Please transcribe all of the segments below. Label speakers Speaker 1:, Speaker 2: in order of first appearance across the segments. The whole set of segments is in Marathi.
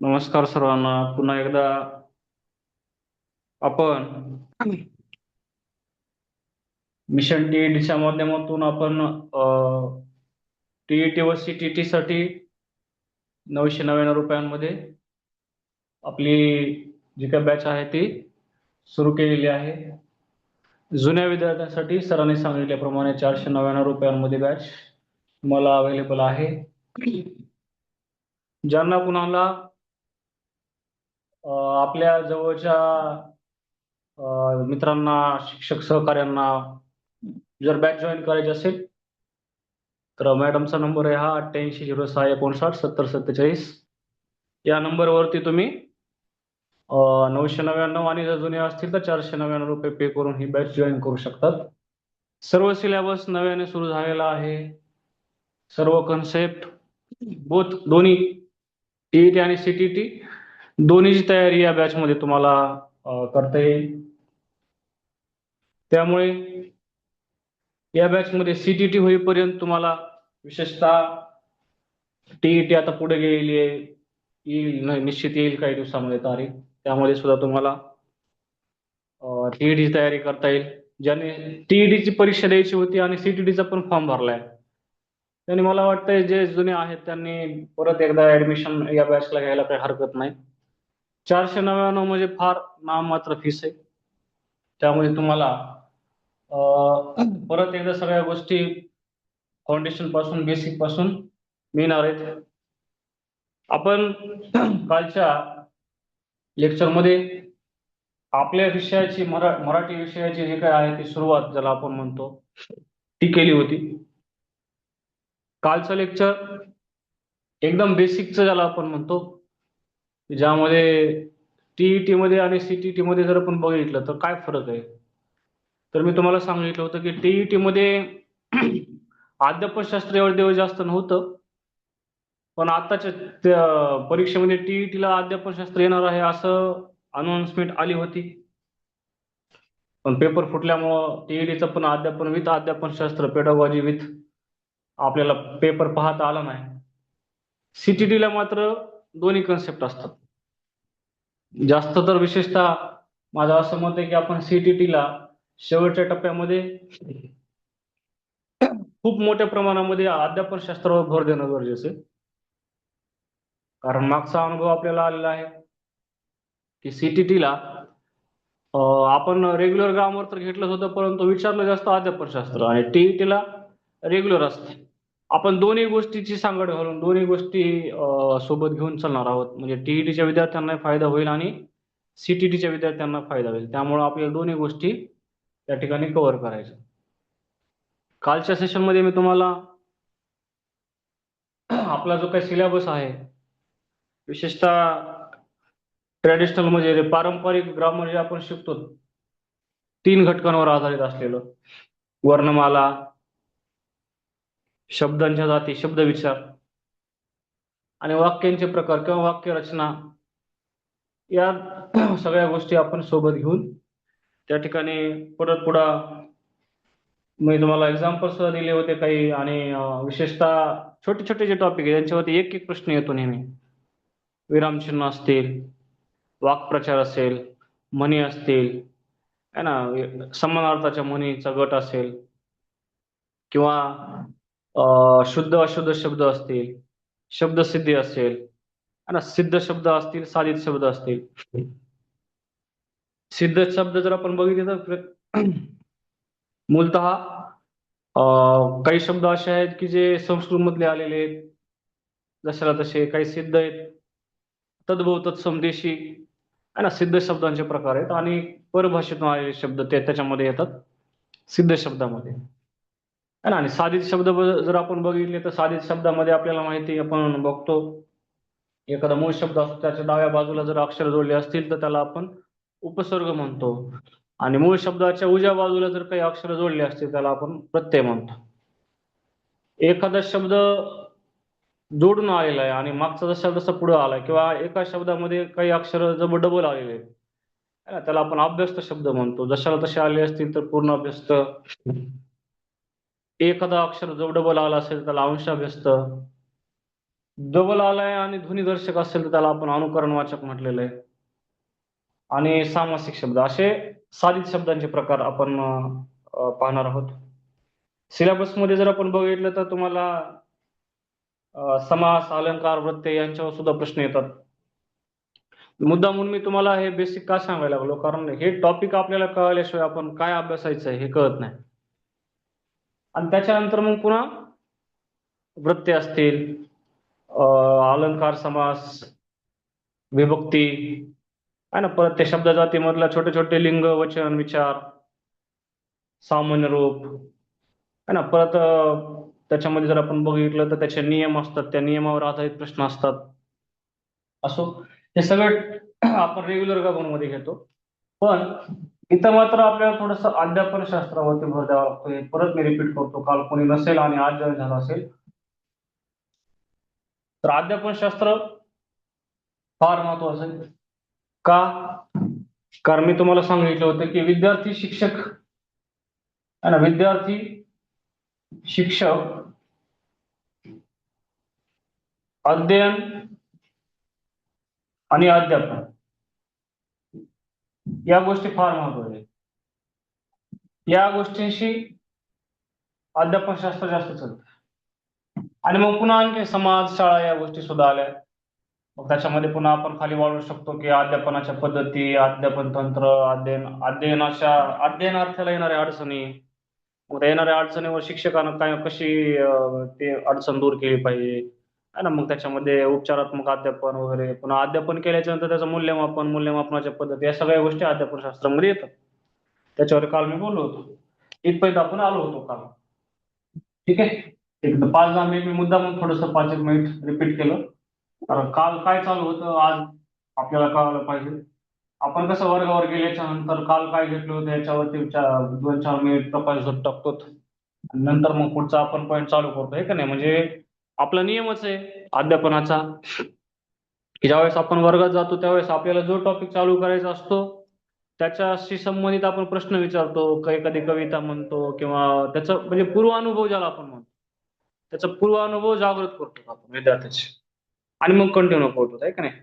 Speaker 1: नमस्कार सर्वांना. पुन्हा एकदा आपण मिशन टीईटीच्या माध्यमातून आपण टीईटी व सीटीटी साठी 999 रुपयांमध्ये आपली जी काही बॅच आहे ती सुरू केलेली आहे. जुन्या विद्यार्थ्यांसाठी सरांनी सांगितल्याप्रमाणे 499 रुपयांमध्ये बॅच तुम्हाला अवेलेबल आहे. ज्यांना कुणाला आपल्या जवळच्या मित्रांना, शिक्षक सहकार्यांना जर बॅच जॉईन करायची असेल तर मॅडमचा नंबर आहे हा 8806597047. या नंबरवरती तुम्ही 999 आणि जर जुने असतील तर 499 रुपये पे करून ही बॅच जॉईन करू शकतात. सर्व सिलेबस नव्याने सुरू झालेला आहे. सर्व कन्सेप्ट दोन्ही टीईटी आणि सीटीटी दोन्हीची तयारी या बॅच मध्ये तुम्हाला करता येईल. त्यामुळे या बॅच मध्ये सीटीटी होईपर्यंत तुम्हाला विशेषतः टीईटी आता पुढे गेलेली आहे, येईल निश्चित येईल काही दिवसामध्ये तारीख. त्यामध्ये सुद्धा तुम्हाला टीईटीची तयारी करता येईल. ज्याने टीईटीची परीक्षा द्यायची होती आणि सीटीटीचा पण फॉर्म भरलाय त्यांनी, मला वाटतंय जे जुने आहेत त्यांनी परत एकदा ऍडमिशन या बॅचला घ्यायला काही हरकत नाही. 499 म्हणजे फार नाममात्र फीस आहे. त्यामुळे तुम्हाला परत एकदा सगळ्या गोष्टी फाउंडेशन पासून, बेसिक पासून मिळणार आहेत. आपण कालच्या लेक्चरमध्ये आपल्या विषयाची मराठी विषयाची जी काय आहे ती सुरुवात, ज्याला आपण म्हणतो, ती केली होती. कालचं लेक्चर एकदम बेसिकचं ज्याला आपण म्हणतो, ज्यामध्ये टीईटी मध्ये आणि सीटीटी मध्ये जर आपण बघितलं तर काय फरक आहे, तर मी तुम्हाला सांगितलं होतं की टीईटी मध्ये अध्यापनशास्त्र एवढं जास्त नव्हतं, पण आताच्या परीक्षेमध्ये टीईटीला अध्यापनशास्त्र येणार आहे असं अनाउन्समेंट आली होती. पण पेपर फुटल्यामुळं टीईटीचं पण अध्यापनशास्त्र पेडागॉजी विथ आपल्याला पेपर पाहता आला नाही. सीटीटीला मात्र दोन्ही कन्सेप्ट असतात. जास्त तर विशेषतः माझं असं मत आहे की आपण सीटीटीला शेवटच्या टप्प्यामध्ये खूप मोठ्या प्रमाणामध्ये अध्यापनशास्त्रावर भर देणं गरजेचं आहे. कारण मागचा अनुभव आपल्याला आलेला आहे की सीटीटीला आपण रेग्युलर ग्रामर तर घेतलंच होतं, परंतु विचारलं जास्त अध्यापनशास्त्र, आणि टीईटीला रेग्युलर असते. आपण दोन्ही गोष्टीची सांगड घालून दोन्ही गोष्टी सोबत घेऊन चालणार आहोत. म्हणजे टीईटीच्या विद्यार्थ्यांना फायदा होईल आणि सीटीटीच्या विद्यार्थ्यांना फायदा होईल. त्यामुळे आपल्याला दोन्ही गोष्टी त्या ठिकाणी कव्हर करायच्या. कालच्या सेशनमध्ये मी तुम्हाला आपला जो काही सिलेबस आहे, विशेषतः ट्रॅडिशनल म्हणजे पारंपरिक ग्रामर जे आपण शिकतो 3 घटकांवर आधारित असलेलं, वर्णमाला, शब्दांच्या जाती, शब्दविचार आणि वाक्यांचे प्रकार किंवा वाक्य रचना, या सगळ्या गोष्टी आपण सोबत घेऊन त्या ठिकाणी परत पुढं मी तुम्हाला एक्झाम्पल सुद्धा दिले होते काही, आणि विशेषतः छोटे छोटे जे टॉपिक आहे त्यांच्यावरती एक एक प्रश्न येतो नेहमी. विरामचिन्ह असतील, वाक्प्रचार असेल, म्हणी असतील, है ना, समानार्थाच्या म्हणीचा गट असेल, किंवा शुद्ध अशुद्ध शब्द असतील, शब्दसिद्धी असेल, है ना, सिद्ध शब्द असतील, साधित शब्द असतील. सिद्ध शब्द जर आपण बघितले तर मूलतः काही शब्द असे आहेत की जे संस्कृत मधले आलेले आहेत, जशाला तसे. काही सिद्ध आहेत, तद्भव तत्सम देशी, है ना, सिद्ध शब्दांचे प्रकार आहेत. आणि परभाषेतून आलेले शब्द ते त्याच्यामध्ये येतात सिद्ध शब्दामध्ये, है ना. आणि साधित शब्द जर आपण बघितले तर साधित शब्दामध्ये आपल्याला माहिती, आपण बघतो एखादा मूळ शब्द असतो त्याच्या डाव्या बाजूला जर अक्षर जोडले असतील तर त्याला आपण उपसर्ग म्हणतो, आणि मूळ शब्दाच्या उजव्या बाजूला जर काही अक्षर जोडले असतील त्याला आपण प्रत्यय म्हणतो. एखादा शब्द जोडून आलेला आहे आणि मागचा जसा जसा पुढे आलाय, किंवा एका शब्दामध्ये काही अक्षर जर डबल आलेले आहेत, त्याला आपण अभ्यस्त शब्द म्हणतो. जशाला तसे आले असतील तर पूर्ण अभ्यस्त. एखादा अक्षर जो डबल आला असेल त्याला अंशाभ्यस्त. डबल आलाय आणि ध्वनिदर्शक असेल तर त्याला आपण अनुकरणवाचक म्हटलेलं आहे. आणि सामासिक शब्द असे साधित शब्दांचे प्रकार आपण पाहणार आहोत. सिलेबसमध्ये जर आपण बघितलं तर तुम्हाला समास, अलंकार, प्रत्यय यांच्यावर सुद्धा प्रश्न येतात. मुद्दामून मी तुम्हाला हे बेसिक का सांगायला लागलो, कारण हे टॉपिक आपल्याला कळल्याशिवाय आपण काय अभ्यासायचं हे कळत नाही. आणि त्याच्यानंतर मग पुन्हा प्रत्यय असतील, अलंकार, समास, विभक्ती आहे ना, परत त्या शब्द जातीमधला छोटे छोटे लिंग, वचन, विचार, सामान्य रूप आहे ना, परत त्याच्यामध्ये जर आपण बघितलं तर त्याचे नियम असतात, त्या नियमावर आधारित प्रश्न असतात. असो, हे सगळं आपण रेग्युलर मध्ये घेतो. पण इथं मात्र आपल्याला थोडस अध्यापन शास्त्रावरती भर द्यावा लागतो. हे परत मी रिपीट करतो, काल कोणी नसेल आणि आज जॉईन झालं असेल तर अध्यापन शास्त्र फार महत्वाचं आहे. का? कारण मी तुम्हाला सांगितलं होतं की विद्यार्थी शिक्षक है ना, विद्यार्थी शिक्षक अध्ययन आणि अध्यापन या गोष्टी फार महत्वाच्या आहेत. या गोष्टींशी अध्यापनशास्त्र जास्त चालतं. आणि मग पुन्हा आणखी समाज, शाळा या गोष्टी सुद्धा आल्या. मग त्याच्यामध्ये पुन्हा आपण खाली वाढवू शकतो की अध्यापनाच्या पद्धती, अध्यापन तंत्र, अध्ययनार्थाला येणाऱ्या अडचणी, मग त्या येणाऱ्या अडचणीवर शिक्षकानं काय कशी ते अडचण दूर केली पाहिजे है ना. मग त्याच्यामध्ये उपचारात्मक अध्यापन वगैरे, पुन्हा अध्यापन केल्याच्या नंतर त्याचं मूल्यमापन, मूल्यमापनाच्या पद्धती, या सगळ्या गोष्टी अध्यापन शास्त्रामध्ये येतात. त्याच्यावर काल मी बोललो होतो. इथपर्यंत आपण आलो होतो काल. ठीक आहे. एक 5-10 मिनिट मी मुद्दा म्हणून थोडस 5-1 मिनिट रिपीट केलं, कारण काल काय चालू होतं आज आपल्याला कळायला पाहिजे. आपण कसं वर्गावर गेल्याच्या नंतर काल काय घेतलं होतं याच्यावरती 2-4 मिनिट प्रकाश झोत टाकतो आणि नंतर मग पुढचा आपण पॉईंट चालू करतो, हे का नाही. म्हणजे आपला नियमच आहे अध्यापनाचा की ज्यावेळेस आपण वर्गात जातो त्यावेळेस आपल्याला जो टॉपिक चालू करायचा असतो त्याच्याशी संबंधित आपण प्रश्न विचारतो, काही कधी कविता म्हणतो किंवा त्याचं म्हणजे पूर्वानुभव ज्याला आपण म्हणतो, त्याचा पूर्वानुभव जागृत करतो आपण विद्यार्थ्याचे आणि मग कंटिन्यू करतो, आहे का नाही.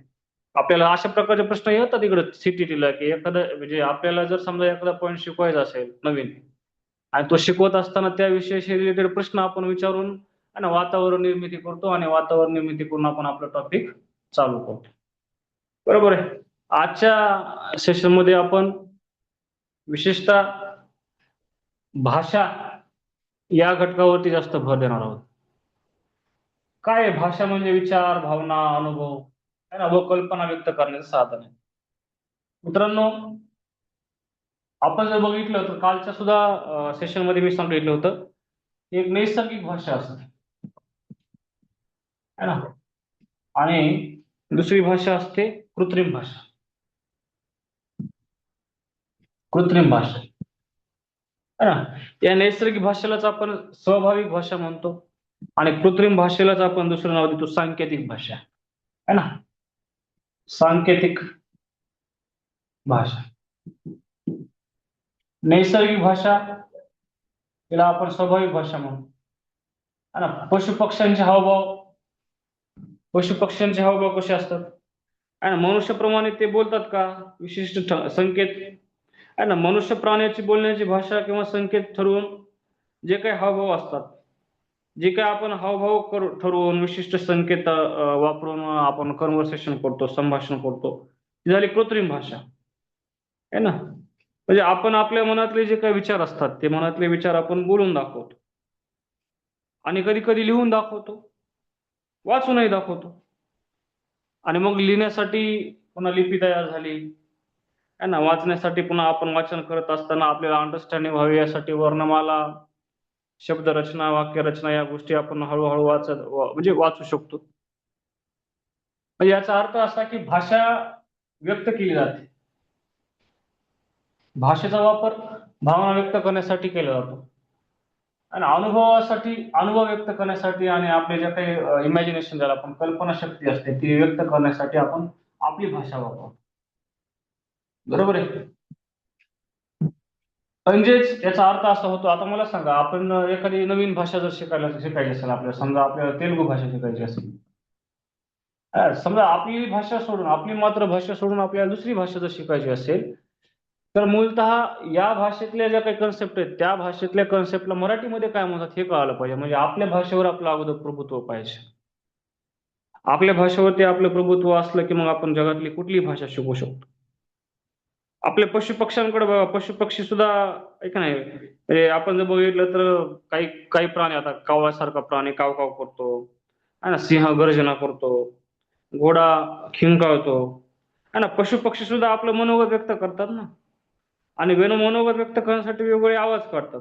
Speaker 1: आपल्याला अशा प्रकारचे प्रश्न येतात इकडे सीटीटीला की एखादं म्हणजे आपल्याला जर समजा एखादा पॉईंट शिकवायचा असेल नवीन आणि तो शिकवत असताना त्या विषयाशी रिलेटेड प्रश्न आपण विचारून है ना वातावरण निर्मिती करतो आणि वातावरण निर्मिती करून आपण आपलं टॉपिक चालू करतो. बरोबर आहे. आजच्या सेशन मध्ये आपण विशेषतः भाषा या घटकावरती जास्त भर देणार आहोत. काय आहे? भाषा म्हणजे विचार, भावना, अनुभव है ना, व कल्पना व्यक्त करण्याचं साधन आहे. मित्रांनो, आपण जर बघितलं तर कालच्या सुद्धा सेशन मध्ये मी सांगितलं होतं एक नैसर्गिक भाषा असते है ना, आणि दुसरी भाषा असते कृत्रिम भाषा. कृत्रिम भाषा है ना, या नैसर्गिक भाषेलाच आपण स्वाभाविक भाषा म्हणतो आणि कृत्रिम भाषेलाच आपण दुसरं नाव देतो सांकेतिक भाषा है ना. सांकेतिक भाषा, नैसर्गिक भाषा तिला आपण स्वाभाविक भाषा म्हणतो है ना. पशु पक्ष्यांचे हावभाव कसे असतात है ना, मनुष्याप्रमाणे ते बोलतात का विशिष्ट संकेत आहे ना. मनुष्य प्राण्याची बोलण्याची भाषा किंवा संकेत ठरवून जे काही हावभाव असतात, जे काही आपण हावभाव ठरवून विशिष्ट संकेत वापरून आपण कन्व्हर्सेशन करतो, संभाषण करतो, ती झाली कृत्रिम भाषा आहे ना. म्हणजे आपण आपल्या मनातले जे काही विचार असतात ते मनातले विचार आपण बोलून दाखवतो आणि कधी कधी लिहून दाखवतो, वाचूनही दाखवतो. आणि मग लिहिण्यासाठी पुन्हा लिपी तयार झाली है ना, वाचण्यासाठी पुन्हा आपण वाचन करत असताना आपल्याला अंडरस्टँडिंग व्हावी यासाठी वर्णमाला, शब्दरचना, वाक्यरचना या गोष्टी आपण हळूहळू म्हणजे वाचू शकतो. म्हणजे याचा अर्थ असा की भाषा व्यक्त केली जाते. भाषेचा वापर भावना व्यक्त करण्यासाठी केला जातो आणि अनुभव व्यक्त करण्यासाठी आणि आपले जे काही इमॅजिनेशन, ज्याला आपण कल्पना शक्ती असते ती व्यक्त करण्यासाठी आपण आपली भाषा वापरतो. बरोबर आहे. म्हणजेच याचा अर्थ असा होतो, आता मला सांगा, आपण एखादी नवीन भाषा जर शिकायची असेल आपल्याला, समजा आपल्याला तेलुगू भाषा शिकायची असेल समजा आपली भाषा सोडून, आपली मातृभाषा सोडून आपल्याला दुसरी भाषा जर शिकायची असेल, तर मूलतः या भाषेतल्या ज्या काही कन्सेप्ट आहेत, त्या भाषेतल्या कन्सेप्टला मराठीमध्ये काय म्हणतात हे कळालं पाहिजे. म्हणजे आपल्या भाषेवर आपलं अगोदर प्रभुत्व पाहिजे. आपल्या भाषेवरती आपलं प्रभुत्व असलं, की मग आपण जगातली कुठलीही भाषा शिकू शकतो. आपल्या पशु-पक्ष्यांकडे बघा, पशु-पक्षी सुद्धा आहे का नाही, म्हणजे आपण जर बघितलं तर काही काही प्राणी, आता कावळ्यासारखा प्राणी काव-काव करतो, आहे ना, सिंह गर्जना करतो, घोडा खिंकाळतो, आहे ना. पशु-पक्षी सुद्धा आपलं मनोगत व्यक्त करतात ना, आणि मनोगत व्यक्त करण्यासाठी वेगवेगळे आवाज काढतात.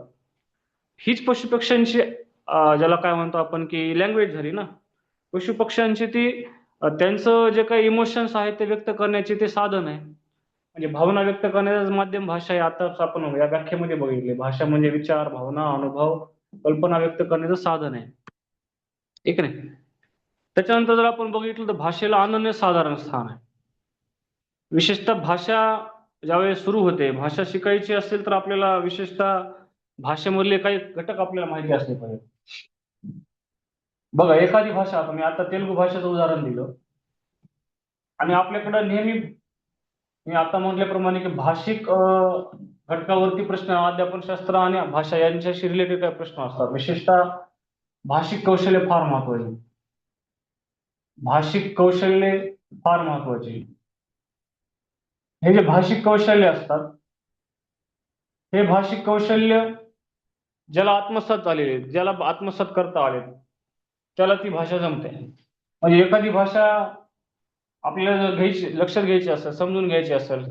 Speaker 1: हीच पशु-पक्ष्यांची ज्याला काय म्हणतो आपण, की लँग्वेज झाली ना. पशु-पक्ष्यांची ती त्यांचं जे काही इमोशन्स आहेत ते व्यक्त करण्याचे ते साधन आहे. म्हणजे भावना व्यक्त करण्याचं माध्यम भाषा आहे. आताच आपण या व्याख्येमध्ये बघितले. भाषा म्हणजे विचार, भावना, अनुभव, कल्पना व्यक्त करण्याचं साधन आहे. ठीक आहे नाही? त्याच्यानंतर जर आपण बघितलं तर भाषेला अनन्यसाधारण स्थान आहे. विशेषतः भाषा ज्यावेळेस सुरू होते, भाषा शिकायची असेल तर आपल्याला विशेषतः भाषेमधले काही घटक आपल्याला माहिती असले पाहिजेत. बघा, एखादी भाषा, आता मी आता तेलुगू भाषेचं उदाहरण दिलं, आणि आपल्याकडं नेहमी मी आता म्हटल्याप्रमाणे की भाषिक घटकावरती प्रश्न, अध्यापनशास्त्र आणि भाषा यांच्याशी रिलेटेड काही प्रश्न असतात. विशेषतः भाषिक कौशल्य फार महत्वाची. भाषिक कौशल्ये फार महत्वाची. हे जे भाषिक कौशल्य असतात, हे भाषिक कौशल्य ज्याला आत्मसात झालेले, ज्याला आत्मसात करता आले, त्याला ती भाषा जमते. म्हणजे एखादी भाषा आपल्याला जर घ्यायची, लक्षात घ्यायची असेल, समजून घ्यायची असेल,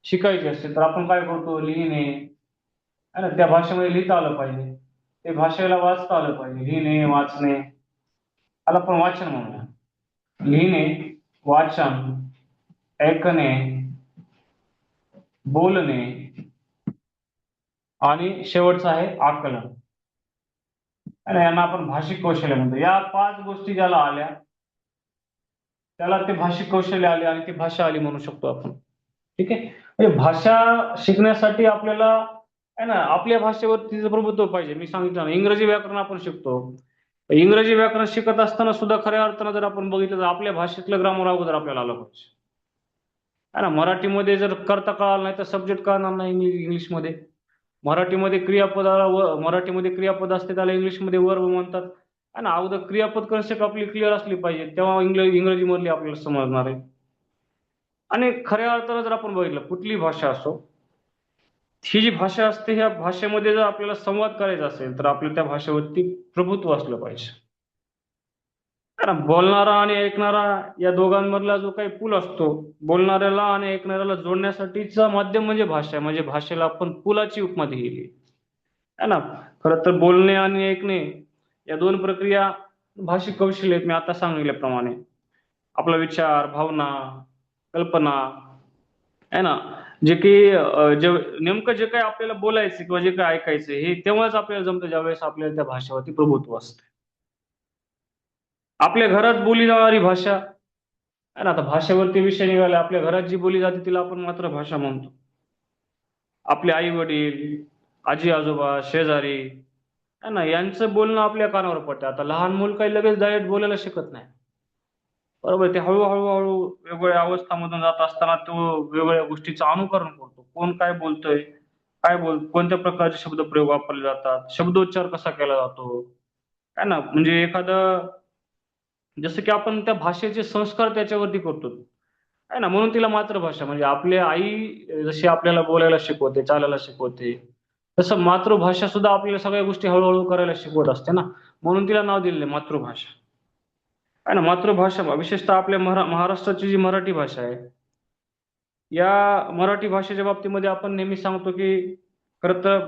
Speaker 1: शिकायची असेल, तर आपण काय करतो, लिहिणे, है ना, त्या भाषेमध्ये लिहिता आलं पाहिजे. ते भाषेला वाचता आलं पाहिजे. लिहिणे, वाचणे, याला आपण वाचन म्हणूया. लिहिणे, वाचन, ऐकणे, बोलणे, आणि शेवटचं आहे आकलन. आणि यांना आपण भाषिक कौशल्य म्हणतो. या 5 गोष्टी ज्याला आल्या, त्याला ते भाषिक कौशल्य आले आणि ती भाषा आली म्हणू शकतो आपण. ठीक आहे. म्हणजे भाषा शिकण्यासाठी आपल्याला आहे ना, आपल्या भाषेवर तिचं प्रभुत्व पाहिजे. मी सांगितलं ना, इंग्रजी व्याकरण आपण शिकतो. इंग्रजी व्याकरण शिकत असताना सुद्धा खऱ्या अर्थानं जर आपण बघितलं तर आपल्या भाषेतलं ग्रामर अगोदर आपल्याला आलं पाहिजे. आहे ना, मराठीमध्ये जर कर्ता कळाला नाही तर सब्जेक्ट कळणार नाही इंग्लिशमध्ये. मराठीमध्ये क्रियापदाला मराठीमध्ये क्रियापद असते, त्याला इंग्लिशमध्ये वर्ब म्हणतात. आहे ना, अगोदर क्रियापद कन्सेप्ट आपली क्लिअर असली पाहिजे, तेव्हा इंग्रजीमधली आपल्याला समजणार आहे. आणि खऱ्या अर्थानं जर आपण बघितलं, कुठलीही भाषा असो, ही जी भाषा असते, ह्या भाषेमध्ये जर आपल्याला संवाद करायचा असेल, तर आपल्याला त्या भाषेवरती प्रभुत्व असलं पाहिजे. कारण बोलणारा आणि ऐकणारा या दोघांमधला जो काही पूल असतो, बोलणाऱ्याला आणि ऐकणाऱ्याला जोडण्यासाठीचं माध्यम म्हणजे भाषा आहे. म्हणजे भाषेला आपण पुलाची उपमा दिलेली आहे ना. खरं तर बोलणे आणि ऐकणे या 2 प्रक्रिया भाषिक कौशल्य आहेत, मी आता सांगितल्याप्रमाणे. आपला विचार, भावना, कल्पना आहे ना, जे की जे नेमकं जे काही आपल्याला बोलायचं किंवा जे काही ऐकायचं, हे तेव्हाच आपल्याला जमतं, ज्यावेळेस आपल्याला त्या भाषेवरती प्रभुत्व असतं. आपल्या घरात बोलली जाणारी भाषा आहे ना, आता भाषेवरती विषय निघाला, आपल्या घरात जी बोलली जाते तिला आपण मातृभाषा म्हणतो. आपले आई-वडील, आजी-आजोबा, शेजारी आहे ना, यांचं बोलणं आपल्या कानावर पडतं. आता लहान मूल काही लगेच डायरेक्ट बोलायला शिकत नाही. बरोबर. ते हळू-हळू वेगवेगळ्या अवस्थांमधून जात असताना तो वेगवेगळ्या गोष्टीचं अनुकरण करतो. कोण काय बोलतोय, कोणत्या प्रकारचे शब्दप्रयोग वापरले जातात, शब्दोच्चार कसा केला जातो, आहे ना. म्हणजे एखादं, जसं की आपण त्या भाषेचे संस्कार त्याच्यावरती करतो, आहे ना. म्हणून तिला मातृभाषा, म्हणजे आपली आई जशी आपल्याला बोलायला शिकवते, चालायला शिकवते, तसं मातृभाषा सुद्धा आपल्याला सगळ्या गोष्टी हळू करायला शिकवत असते ना. म्हणून तिला नाव दिलेलं आहे मातृभाषा. आहे ना, मातृभाषा विशेषतः आपल्या महाराष्ट्राची जी मराठी भाषा आहे, या मराठी भाषेच्या बाबतीमध्ये आपण नेहमी सांगतो, की खरं तर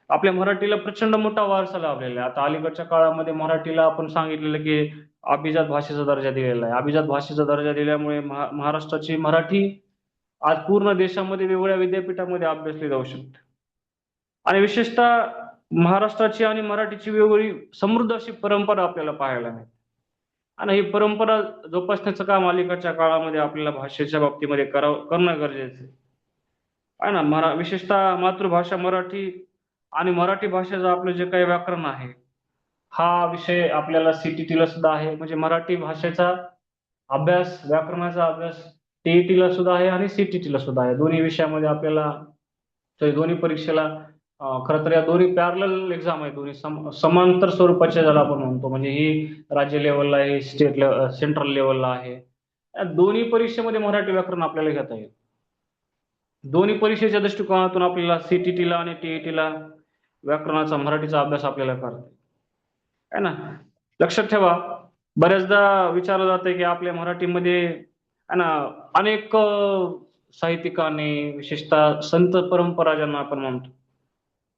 Speaker 1: आपल्या मराठीला प्रचंड मोठा वारसा लाभलेला आहे. आता अलीकडच्या काळामध्ये मराठीला आपण सांगितलेलं, की अभिजात भाषेचा दर्जा दिलेला आहे. अभिजात भाषेचा दर्जा दिल्यामुळे महाराष्ट्राची मराठी आज पूर्ण देशामध्ये वेगवेगळ्या विद्यापीठामध्ये अभ्यासली जाऊ शकते. आणि विशेषतः महाराष्ट्राची आणि मराठीची वेगवेगळी समृद्ध अशी परंपरा आपल्याला पाहायला मिळते. आणि ही परंपरा जोपासण्याचं काम अलीकडच्या काळामध्ये आपल्याला भाषेच्या बाबतीमध्ये करणं गरजेचं आहे. आहे ना, विशेषतः मातृभाषा मराठी आणि मराठी भाषेचं आपलं जे काही व्याकरण आहे, हा विषय आपल्याला CTTला सुद्धा आहे. म्हणजे मराठी भाषेचा अभ्यास, व्याकरणाचा अभ्यास टीईटी ला सुद्धा आहे आणि सीटीटी ला सुद्धा आहे. दोन्ही विषयामध्ये आपल्याला दोन्ही परीक्षेला खरं तर या दोन्ही पॅरलल एक्झाम आहे, दोन्ही समांतर स्वरूपाच्या ज्याला आपण म्हणतो. म्हणजे ही राज्य लेवलला आहे, स्टेट लेवल, सेंट्रल लेवलला आहे. या दोन्ही परीक्षेमध्ये मराठी व्याकरण आपल्याला घेता येईल. दोन्ही परीक्षेच्या दृष्टिकोनातून आपल्याला सीटीटीला आणि टीईटीला व्याकरणाचा, मराठीचा अभ्यास आपल्याला करता येईल, है ना. लक्षात ठेवा, बऱ्याचदा विचारलं जातं की आपल्या मराठीमध्ये है ना अनेक साहित्यिकांनी, विशेषतः संत परंपरा ज्यांना आपण म्हणतो,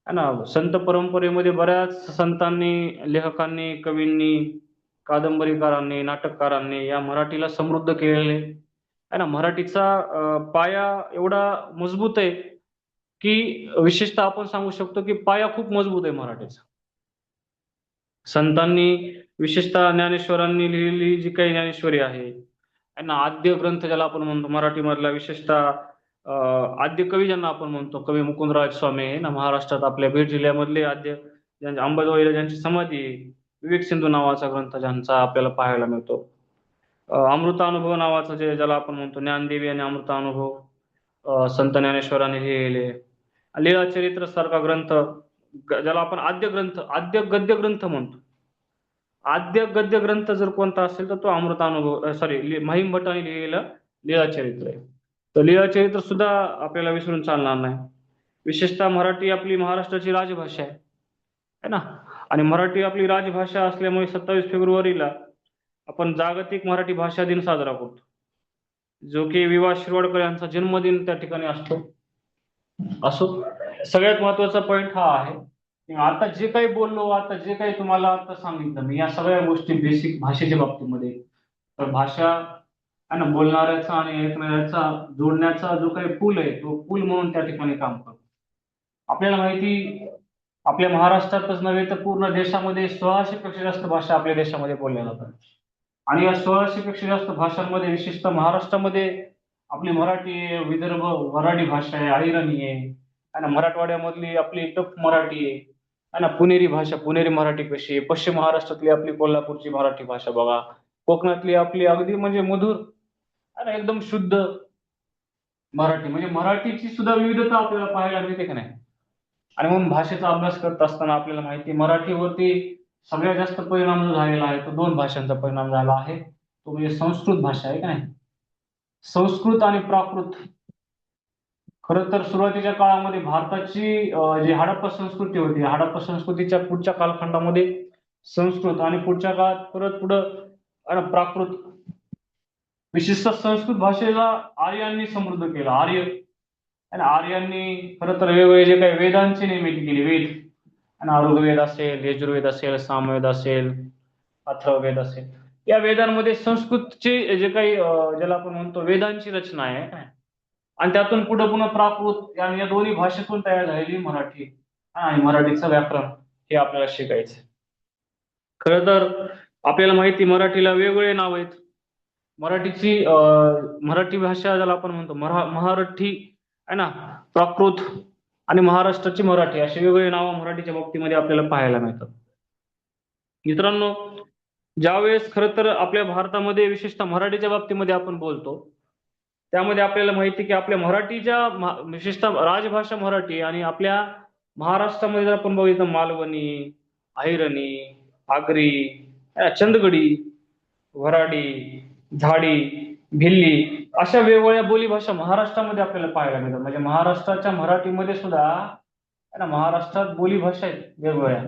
Speaker 1: है ना, संत परंपरेमध्ये बऱ्याच संतांनी, लेखकांनी, कवींनी, कादंबरीकारांनी, नाटककारांनी या मराठीला समृद्ध केलेले आहे ना. मराठीचा पाया एवढा मजबूत आहे की विशेषतः आपण सांगू शकतो की पाया खूप मजबूत आहे मराठीचा. संतांनी, विशेषतः ज्ञानेश्वरांनी लिहिलेली जी काही ज्ञानेश्वरी आहे ना, आद्य ग्रंथ ज्याला आपण म्हणतो मराठीमधला, विशेषतः आद्य कवी ज्यांना आपण म्हणतो, कवी मुकुंदराज स्वामी आहे ना, महाराष्ट्रात आपल्या बीड जिल्ह्यामधले आद्य, ज्यांच्या अंबाजोगाईला ज्यांची समाधी आहे, विवेक सिंधू नावाचा ग्रंथ ज्यांचा आपल्याला पाहायला मिळतो. अमृतानुभव नावाचं जे ज्याला आपण म्हणतो, ज्ञानदेवी आणि अमृतानुभव संत ज्ञानेश्वरांनी लिहिलेले. लीळाचरित्र सारखा ग्रंथ ज्याला आपण आद्य ग्रंथ, आद्य गद्य ग्रंथ म्हणतो. आद्य गद्य ग्रंथ जर कोणता असेल तर तो अमृतानुभव, सॉरी, महिम भट्टाने लिहिलेलं लीळाचरित्र आहे. तर लीळाचरित्र सुद्धा आपल्याला विसरून चालणार नाही. विशेषतः मराठी आपली महाराष्ट्राची राजभाषा आहे, है ना. आणि मराठी आपली राजभाषा असल्यामुळे 27 फेब्रुवारीला आपण जागतिक मराठी भाषा दिन साजरा करतो, जो की वि. वा. शिरवाडकर यांचा जन्मदिन त्या ठिकाणी असो. सगळ्यात महत्वाचा पॉइंट हा आहे की आता जे काही बोललो, आता जे काही तुम्हाला आता सांगितलं मी, या सगळ्या गोष्टी बेसिक भाषेच्या बाबतीमध्ये. तर भाषा आहे ना, बोलणाऱ्याचा आणि ऐकणाऱ्याचा जोडण्याचा जो काही पूल आहे, तो पूल म्हणून त्या ठिकाणी काम करतो. आपल्याला माहिती, आपल्या महाराष्ट्रातच नव्हे तर पूर्ण देशामध्ये 1600 पेक्षा जास्त भाषा आपल्या देशामध्ये बोलल्या जातात. आणि या 1600 पेक्षा जास्त भाषांमध्ये विशेषतः महाराष्ट्रामध्ये आपली मराठी आहे, विदर्भ वऱ्हाडी भाषा आहे, अहिराणी आहे, आणि मराठवाड्यामधली आपली टफ मराठी आहे, ना पुणेरी भाषा, पुणेरी मराठी कशी आहे, पश्चिम महाराष्ट्रातली आपली कोल्हापूरची मराठी भाषा बघा, कोकणातली आपली अगदी म्हणजे मधुर आणि एकदम शुद्ध मराठी. म्हणजे मराठीची सुद्धा विविधता आपल्याला पाहायला मिळते का नाही. आणि म्हणून भाषेचा अभ्यास करत असताना आपल्याला माहिती, मराठीवरती सगळ्यात जास्त परिणाम जो झालेला आहे तो दोन भाषांचा परिणाम झाला आहे. तो म्हणजे संस्कृत भाषा आहे का नाही. संस्कृत आणि प्राकृत. खरं तर सुरुवातीच्या काळामध्ये भारताची जी हडप्पा संस्कृती होती, हडप्पा संस्कृतीच्या पुढच्या कालखंडामध्ये संस्कृत, आणि पुढच्या काळात परत पुढं प्राकृत. विशेषतः संस्कृत भाषेला आर्यांनी समृद्ध केलं. आणि आर्यांनी खरं तर वेगवेगळे जे काही वेदांची निर्मिती केली, वेद आणि ऋग्वेद असेल, यजुर्वेद असेल, सामवेद असेल, अथर्ववेद असेल, या वेदांमध्ये संस्कृतचे जे काही ज्याला आपण म्हणतो वेदांची रचना आहे काय, आणि त्यातून पुढे पुन्हा प्राकृत, या दोन्ही भाषेतून तयार झालेली मराठी आणि मराठीचं व्याकरण हे आपल्याला शिकायचं. खरं तर आपल्याला माहिती, मराठीला वेगवेगळे नाव आहेत. मराठी भाषा ज्याला आपण म्हणतो महारठी आहे ना, प्राकृत आणि महाराष्ट्राची मराठी, अशी वेगवेगळी नावं मराठीच्या बाबतीमध्ये आपल्याला पाहायला मिळतात. मित्रांनो, ज्यावेळेस खरं तर आपल्या भारतामध्ये विशेषतः मराठीच्या बाबतीमध्ये आपण बोलतो, त्यामध्ये आपल्याला माहिती की आपल्या मराठीच्या विशेषतः राजभाषा मराठी, आणि आपल्या महाराष्ट्रामध्ये जर आपण बघितलं, मालवणी, अहिरणी, आगरी, चंदगडी, वऱ्हाडी, झाडी, भिल्ली, अशा वेगवेगळ्या बोलीभाषा महाराष्ट्रामध्ये आपल्याला पाहायला मिळतात. म्हणजे महाराष्ट्राच्या मराठीमध्ये सुद्धा आहे ना, महाराष्ट्रात बोलीभाषा आहेत वेगवेगळ्या.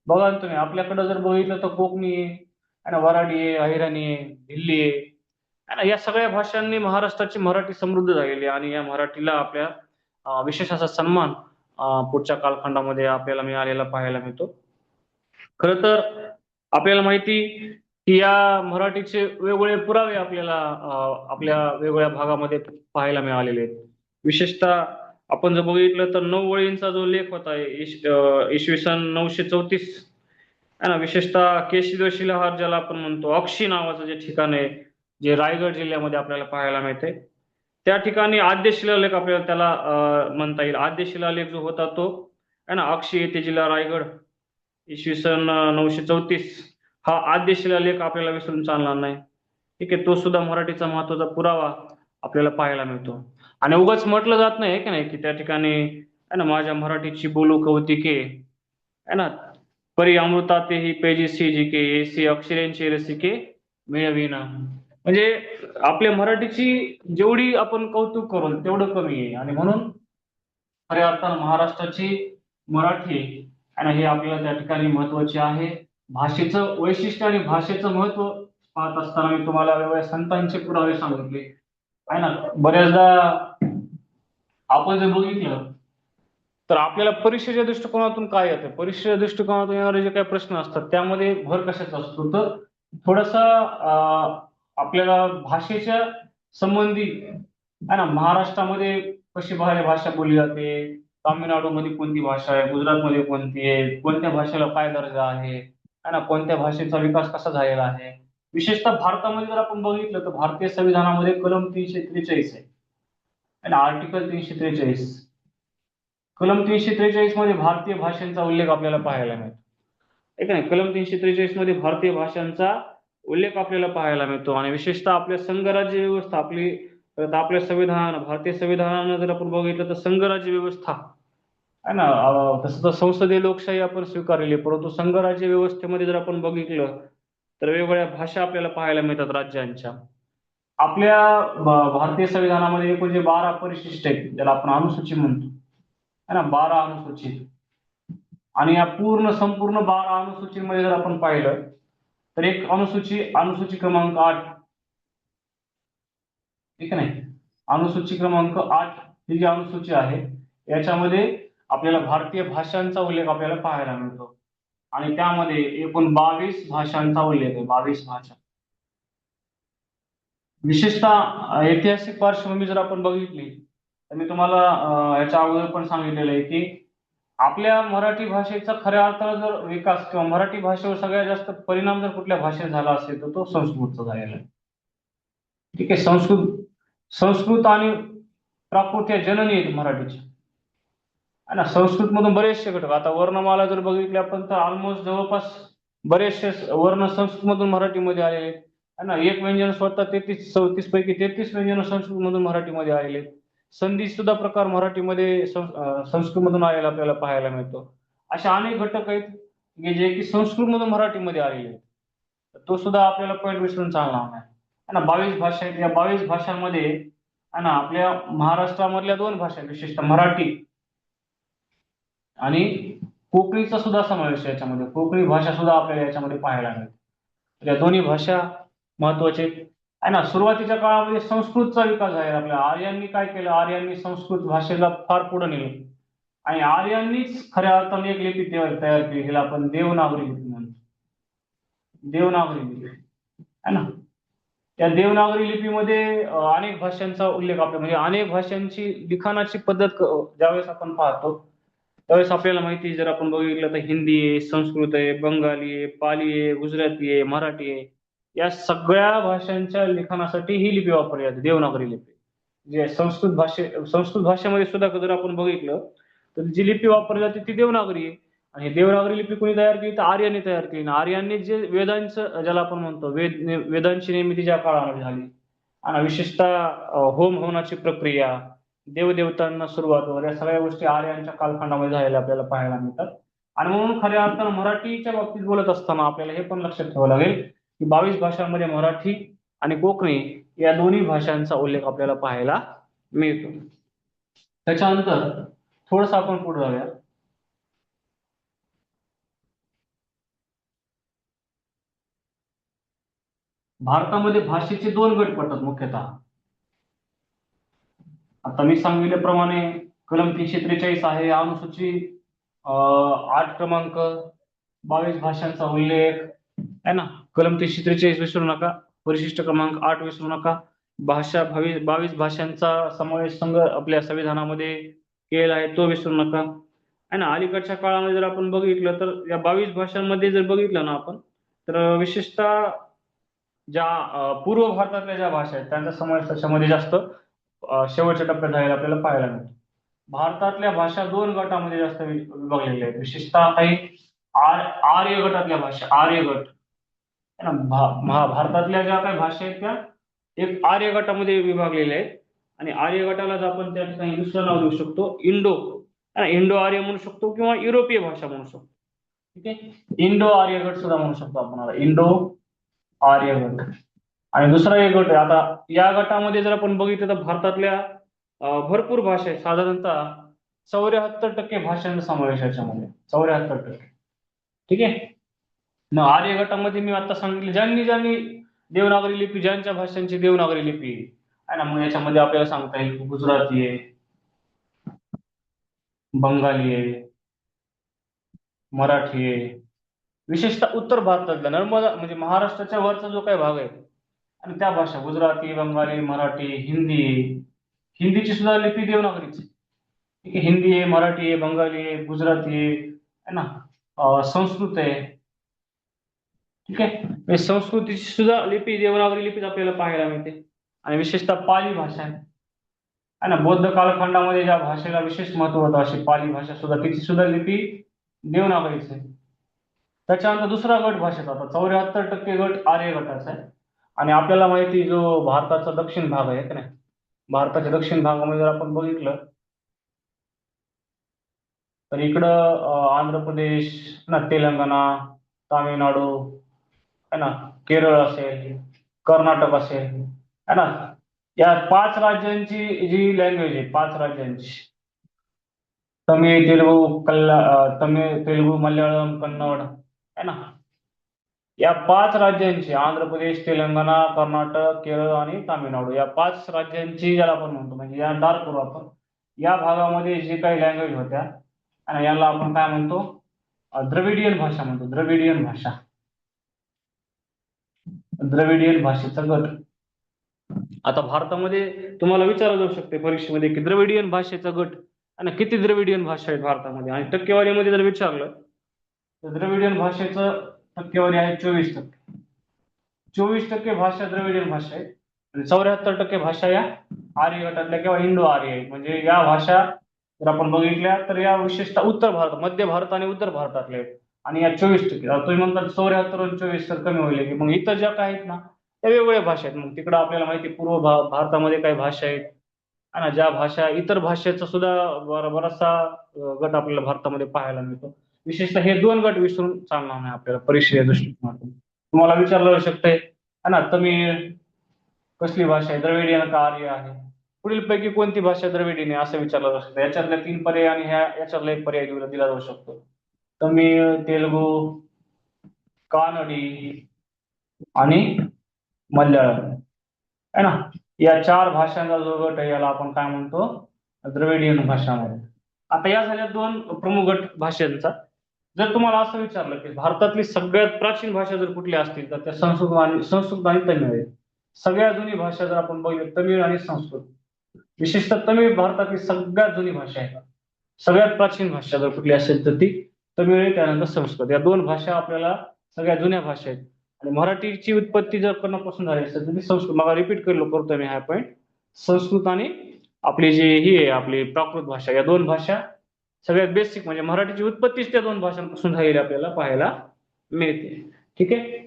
Speaker 1: बघा ना तुम्ही, आपल्याकडे जर बघितलं तर कोकणी आहे, वऱ्हाडी आहे, अहिराणी आहे, भिल्ली आहे, या सगळ्या भाषांनी महाराष्ट्राची मराठी समृद्ध झालेली आहे. आणि या मराठीला आपल्या विशेष असा सन्मान पुढच्या कालखंडामध्ये आपल्याला मिळालेला पाहायला मिळतो. खरं तर आपल्याला माहिती की या मराठीचे वेगवेगळे पुरावे आपल्याला आपल्या वेगवेगळ्या भागामध्ये पाहायला मिळालेले आहेत. विशेषतः आपण जर बघितलं तर 9 वळींचा जो लेख होता, इसवी सन 934 आहे ना, विशेषतः केशिद शिलाहार ज्याला आपण म्हणतो, अक्षी नावाचं जे ठिकाण आहे, जे रायगड जिल्ह्यामध्ये आपल्याला पाहायला मिळते, त्या ठिकाणी आद्य शिलालेख आपल्याला त्याला म्हणता येईल. आद्य शिलालेख जो होता तो आहे ना, अक्षी येथे, जिल्हा रायगड, इसवी सन 934, हा आद्य शिलालेख आपल्याला विसरून चालणार नाही. ठीक आहे, तो सुद्धा मराठीचा महत्वाचा पुरावा आपल्याला पाहायला मिळतो. आणि उगाच म्हटलं जात नाही की नाही, की त्या ठिकाणी आहे ना, माझ्या मराठीची बोलू कौतिके है ना, परी अमृता तेही पैजीसी जिके ऐसी अक्षरांची रसिके मिळविना. म्हणजे आपल्या मराठीची जेवढी आपण कौतुक करू तेवढं कमी आहे. आणि म्हणून खऱ्या अर्थानं महाराष्ट्राची मराठी आणि हे आपल्याला त्या ठिकाणी महत्वाचे आहे. भाषेचं वैशिष्ट्य आणि भाषेचं महत्व पाहत असताना मी तुम्हाला वेगवेगळ्या संतांचे पुरावे सांगितले आहे ना. बऱ्याचदा आपण जर बघितलं तर आपल्याला परीक्षेच्या दृष्टिकोनातून काय येतं, परीक्षेच्या दृष्टिकोनातून येणारे जे काही प्रश्न असतात त्यामध्ये भर कशाचा असतो, तर थोडासा आपल्याला भाषेच्या संबंधी आहे ना. महाराष्ट्रामध्ये कशी भाषा बोलली जाते, तामिळनाडूमध्ये कोणती भाषा आहे, गुजरातमध्ये कोणती आहे, कोणत्या भाषेला काय दर्जा आहे ना, कोणत्या भाषेचा विकास कसा झालेला आहे. विशेषतः भारतामध्ये जर आपण बघितलं तर भारतीय संविधानामध्ये कलम 343 आहे आणि आर्टिकल 343, कलम 343 मध्ये भारतीय भाषांचा उल्लेख आपल्याला पाहायला मिळतो. ठीक आहे, कलम 343 मध्ये भारतीय भाषांचा उल्लेख आपल्याला पाहायला मिळतो. आणि विशेषतः आपल्या संघराज्य व्यवस्था आपली, परत आपल्या संविधान, भारतीय संविधानानं जर आपण बघितलं तर संघराज्य व्यवस्था आहे ना. तसं तर संसदीय लोकशाही आपण स्वीकारलेली आहे, परंतु संघराज्य व्यवस्थेमध्ये जर आपण बघितलं तर वेगवेगळ्या भाषा आपल्याला पाहायला मिळतात राज्यांच्या. आपल्या भारतीय संविधानामध्ये एकूण जे 12 परिशिष्ट आहेत ज्याला आपण अनुसूची म्हणतो है ना, 12 अनुसूची. आणि या संपूर्ण 12 अनुसूचीमध्ये जर आपण पाहिलं तर एक अनुसूची क्रमांक 8, ठीक आहे नाही, अनुसूची क्रमांक 8 ही जी अनुसूची आहे याच्यामध्ये आपल्याला भारतीय भाषांचा उल्लेख आपल्याला पाहायला मिळतो. आणि त्यामध्ये एकूण 22 भाषांचा उल्लेख आहे, 22 भाषा. विशेषतः ऐतिहासिक पार्श्वभूमी जर आपण बघितली तर मी तुम्हाला याच्या अगोदर पण सांगितलेलं आहे की आपल्या मराठी भाषेचा खऱ्या अर्थानं जर विकास किंवा मराठी भाषेवर सगळ्यात जास्त परिणाम जर कुठल्या भाषेत झाला असेल तर तो संस्कृतचा झालेला आहे. ठीक आहे, संस्कृत संस्कृत आणि प्राकृत या जननी आहेत मराठीच्या है ना. संस्कृत मधून बरेचसे घटक, आता वर्णमाला जर बघितली आपण तर ऑलमोस्ट जवळपास बरेचसे वर्ण संस्कृत मधून मराठीमध्ये आलेले आहेत है ना. एक व्यंजन स्वतः 34 पैकी 33 व्यंजन संस्कृत मधून मराठीमध्ये आलेले आहेत. संधी सुद्धा प्रकार मराठीमध्ये संस्कृत मधून आलेला आपल्याला पाहायला मिळतो. असे अनेक घटक आहेत की जे की संस्कृत मधून मराठीमध्ये आलेले आहेत. तो सुद्धा आपल्याला पॉईंट विसरून चालणार नाही है ना. 22 भाषा आहेत, या 22 भाषांमध्ये है ना आपल्या महाराष्ट्रामधल्या 2 भाषा विशेषतः मराठी आणि कोकणीचा सुद्धा समावेश आहे याच्यामध्ये. कोकणी भाषा सुद्धा आपल्याला याच्यामध्ये पाहायला मिळते. या दोन्ही भाषा महत्वाचे आहे ना. सुरुवातीच्या काळामध्ये संस्कृतचा विकास झाला. आपल्या आर्यांनी काय केलं, आर्यांनी संस्कृत भाषेला फार पुढे नेलं आणि आर्यांनीच खऱ्या अर्थाने एक लिपी तयार केली, हिला आपण देवनागरी लिपी म्हणतो. देवनागरी लिपी है ना. त्या देवनागरी लिपीमध्ये अनेक भाषांचा उल्लेख आपल्या, म्हणजे अनेक भाषांची लिखाणाची पद्धत ज्यावेळेस आपण पाहतो त्यावेळेस आपल्याला माहिती, जर आपण बघितलं तर हिंदी आहे, संस्कृत आहे, बंगाली आहे, पाली आहे, गुजराती आहे, मराठी आहे, या सगळ्या भाषांच्या लिखाणासाठी ही लिपी वापरली जाते, देवनागरी लिपी. जे संस्कृत भाषेमध्ये सुद्धा जर आपण बघितलं तर जी लिपी वापरली जाते ती देवनागरी आहे. आणि देवनागरी लिपी कोणी तयार केली तर आर्यांनी तयार केली. आणि आर्यांनी जे वेदांचं, ज्याला आपण म्हणतो वेदांची निर्मिती ज्या काळामध्ये झाली आणि विशेषतः होम हवनाची प्रक्रिया, देवदेवतांना सुरुवात वगैरे, या सगळ्या गोष्टी आर्यांच्या कालखंडामध्ये झालेल्या आपल्याला पाहायला मिळतात. आणि म्हणून खऱ्या अर्थानं मराठीच्या बाबतीत बोलत असताना आपल्याला हे पण लक्षात ठेवावं लागेल की 22 भाषांमध्ये मराठी आणि कोकणी या दोन्ही भाषांचा उल्लेख आपल्याला पाहायला मिळतो. त्याच्यानंतर थोडस आपण पुढे जाऊया. भारतामध्ये भाषेचे 2 गट पडतात मुख्यतः. आता मी सांगितल्याप्रमाणे कलम 343 आहे, अनुसूची 8 क्रमांक, 22 भाषांचा उल्लेख आहे ना. कलम 343 विसरू नका, परिशिष्ट क्रमांक 8 विसरू नका. भाषा 22 भाषांचा समावेश संघ आपल्या संविधानामध्ये केलेला आहे तो विसरू नका आहे ना. अलीकडच्या काळामध्ये जर आपण बघितलं तर या 22 भाषांमध्ये जर बघितलं ना आपण, तर विशेषतः ज्या पूर्व भारतातल्या ज्या भाषा आहेत त्यांचा समावेश त्याच्यामध्ये जास्त शेवटच्या टप्प्यात झालेला आपल्याला पाहायला मिळतो. भारतातल्या भाषा 2 गटामध्ये जास्त विभागलेल्या आहेत. विशेषतः काही आर्य गटातल्या भाषा, आर्य गट है ना. भारतातल्या ज्या काही भाषा आहेत त्या एक आर्य गटामध्ये विभागलेल्या आहेत. आणि आर्य गटालाच आपण त्या ठिकाणी दुसरं नाव देऊ शकतो इंडो. इंडो आर्य म्हणू शकतो किंवा युरोपीय भाषा म्हणू शकतो. ठीक आहे. इंडो आर्य गट सुद्धा म्हणू शकतो आपण आता इंडो आर्य गट. आणि दुसरा एक गट आहे आता या गटामध्ये जर आपण बघितलं तर भारतातल्या भरपूर भाषा आहेत. साधारणतः 74% भाषांचा समावेश आहे याच्यामध्ये. 74%. ठीक आहे. मग आर्य गटामध्ये मी आता सांगितलं ज्यांनी ज्यांनी देवनागरी लिपी, ज्यांच्या भाषांची देवनागरी लिपी आहे ना, मग याच्यामध्ये आपल्याला सांगता येईल गुजराती आहे, बंगाली आहे, मराठी आहे. विशेषतः उत्तर भारतातल्या नर्मदा म्हणजे महाराष्ट्राच्या वरचा जो काही भाग आहे आणि त्या भाषा गुजराती, बंगाली, मराठी, हिंदी आहे. हिंदीची सुद्धा लिपी देवनागरीची आहे. ठीक आहे. हिंदी आहे, मराठी आहे, बंगाली आहे, गुजराती आहे ना, संस्कृत आहे. ठीक आहे. म्हणजे संस्कृतीची सुद्धा लिपी देवनागरी लिपीच आपल्याला पाहायला मिळते. आणि विशेषतः पाली भाषा आहे ना, बौद्ध कालखंडामध्ये ज्या भाषेला विशेष महत्व होतं अशी पाली भाषा सुद्धा, तिची सुद्धा लिपी देवनागरीच आहे. त्याच्यानंतर दुसरा गट भाषेचा आता 74% गट आर्य गटाचा आहे. आणि आपल्याला माहिती जो भारताचा दक्षिण भाग आहे का नाही, भारताच्या दक्षिण भागामध्ये जर आपण बघितलं तर इकडं आंध्र प्रदेश ना, तेलंगणा, तामिळनाडू है ना, केरळ असेल, कर्नाटक असेल है ना, या 5 राज्यांची जी लँग्वेज आहे 5 राज्यांची तमिळ, तेलुगू, मल्याळम, कन्नड है ना, या 5 राज्यांची आंध्र प्रदेश, तेलंगणा, कर्नाटक, केरळ आणि तामिळनाडू या 5 राज्यांची ज्याला आपण म्हणतो म्हणजे या डार्क करू आपण, या भागामध्ये जे काही लँग्वेज होत्या आणि याला आपण काय म्हणतो द्रविडियन भाषा म्हणतो. द्रविडियन भाषा, द्रविडियन भाषेचा गट. आता भारतामध्ये तुम्हाला विचारलं जाऊ शकते परीक्षेमध्ये की द्रविडियन भाषेचा गट आणि किती द्रविडियन भाषा आहेत भारतामध्ये, आणि टक्केवारीमध्ये जर विचारलं तर द्रविडियन भाषेचं टक्केवारी आहे 24%. 24% भाषा द्रविडियन भाषा आहेत आणि 74% भाषा या आर्य गटातल्या किंवा इंडो आर्य आहेत. म्हणजे या भाषा जर आपण बघितल्या तर या विशेषतः उत्तर भारत, मध्य भारत आणि उत्तर भारतातल्या आहेत. आणि या 24%, तुम्ही म्हणतात 74 आणि 24 तर कमी होईल की मग इतर ज्या काही आहेत ना त्या वेगवेगळ्या भाषा आहेत. मग तिकडं आपल्याला माहिती भारतामध्ये काही भाषा आहेत है ना, ज्या भाषा इतर भाषेचा सुद्धा बराचसा गट आपल्याला भारतामध्ये पाहायला मिळतो. विशेषतः हे 2 गट विसरून चालणार नाही आपल्याला परीक्षेच्या दृष्टिकोनातून. तुम्हाला विचारलं जाऊ शकतंय है ना, तमिळ कसली भाषा आहे, द्रविडियन का आर्य आहे, पुढीलपैकी कोणती भाषा द्रविडियन आहे असं विचारलं जाऊ शकतं. याच्यातल्या 3 पर्याय आणि याच्यातला एक पर्याय दिला जाऊ शकतो. तमिळ, तेलुगू, कानडी आणि मल्याळम है ना, या 4 भाषांचा जो गट आहे याला आपण काय म्हणतो द्रविडियन भाषा म्हणतो. आता या झाल्या 2 प्रमुख गट भाषांचा. जर तुम्हाला असं विचारलं की भारतातली सगळ्यात प्राचीन भाषा जर कुठल्या असतील तर त्या संस्कृत आणि तमिळ आहे. सगळ्यात जुनी भाषा जर आपण बघितलं तमिळ आणि संस्कृत. विशेषतः तमिळ भारतातली सगळ्यात जुनी भाषा आहे. सगळ्यात प्राचीन भाषा जर कुठली असेल तर ती तमिळ आहे, त्यानंतर संस्कृत. या 2 भाषा आपल्याला सगळ्यात जुन्या भाषा आहेत. आणि मराठीची उत्पत्ती जर कोणापासून झाली असेल तर ती संस्कृत. मला रिपीट करतो मी हा पॉईंट. संस्कृत आणि आपली जी ही आहे आपली प्राकृत भाषा, या 2 भाषा सगळ्यात बेसिक म्हणजे मराठीची उत्पत्तीच त्या 2 भाषांपासून झालेली आपल्याला पाहायला मिळते. ठीक आहे.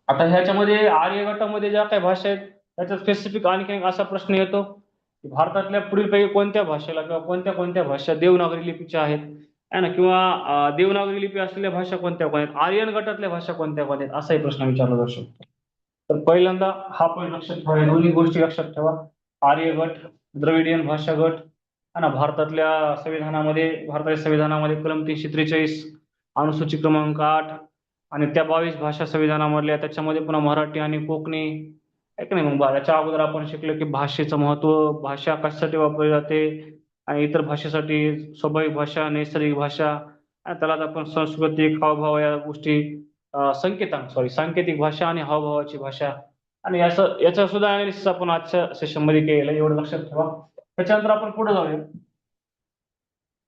Speaker 1: आता ह्याच्यामध्ये आर्य गटामध्ये ज्या काही भाषा आहेत त्याचा स्पेसिफिक आणखी एक असा प्रश्न येतो की भारतातल्या पुढीलपैकी कोणत्या भाषेला किंवा कोणत्या कोणत्या भाषा देवनागरी लिपीच्या आहेत है ना, किंवा देवनागरी लिपी असलेल्या भाषा कोणत्या कोणत्या आहेत, आर्यन गटातल्या भाषा कोणत्या कोणत्या आहेत असाही प्रश्न विचारला जाऊ शकतो. तर पहिल्यांदा हा पॉईंट लक्षात ठेवा, या दोन्ही गोष्टी लक्षात ठेवा. आर्य गट, द्रविडियन भाषा गट है ना, भारताच्या संविधानामध्ये कलम 343 अनुसूची क्रमांक 8 आणि त्या 22 भाषा संविधानामधल्या त्याच्यामध्ये पुन्हा मराठी आणि कोकणी आहे की नाही. मग याच्या अगोदर आपण शिकलो की भाषेचं महत्व, भाषा कशासाठी वापरली जाते आणि इतर भाषेसाठी स्वाभाविक भाषा, नैसर्गिक भाषा आणि त्यालाच आपण सांस्कृतिक हावभाव या गोष्टी, सांकेतिक भाषा आणि हावभावाची भाषा. आणि याचा सुद्धा अनालिसिस आपण आजच्या सेशन मध्ये केलेलं आहे, एवढं लक्षात ठेवा. त्याच्यानंतर आपण पुढे जाऊया.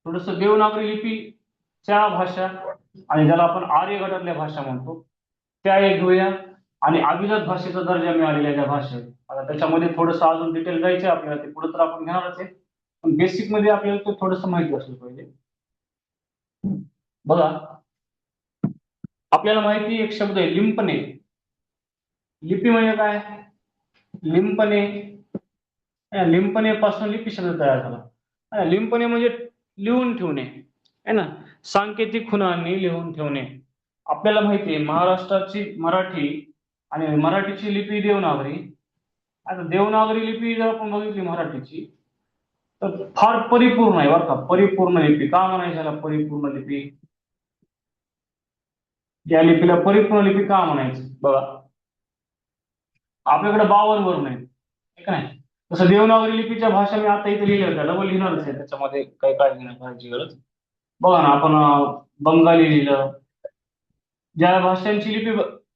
Speaker 1: थोडस देवनागरी लिपीच्या भाषा आणि ज्याला आपण आर्य गटातल्या भाषा म्हणतो त्या एक घेऊया. आणि अभिजात भाषेचा दर्जा मिळालेल्या ज्या भाषा आहेत आता त्याच्यामध्ये थोडस अजून डिटेल जायचं आपल्याला, ते पुढे तर आपण घेणारच आहे, पण बेसिक मध्ये आपल्याला ते थोडस माहिती असलं पाहिजे. बघा, आपल्याला माहिती एक शब्द आहे लिंपणे. लिपी म्हणजे काय? लिंपणे. लिंपणे पासून लिपी शब्द तयार झाला. लिंपणे म्हणजे लिहून ठेवणे आहे ना, सांकेतिक खुणांनी लिहून ठेवणे. आपल्याला माहिती आहे महाराष्ट्राची मराठी आणि मराठीची लिपी देवनागरी. आता देवनागरी लिपी जर आपण बघितली मराठीची तर फार परिपूर्ण आहे बरं का, परिपूर्ण लिपी. का म्हणायची याला परिपूर्ण लिपी? या लिपीला परिपूर्ण लिपी का म्हणायचं बघा, आपल्याकडे 52 वर्ण आहेत हे का नाही. तसं देवनागरी लिपीच्या भाषा मी आता इथे लिहिल्या होत्या, डबल लिहिणारच आहे, त्याच्यामध्ये काही काळजी नाही करायची गरज. बघा ना, आपण बंगाली लिहिलं. ज्या भाषांची लिपी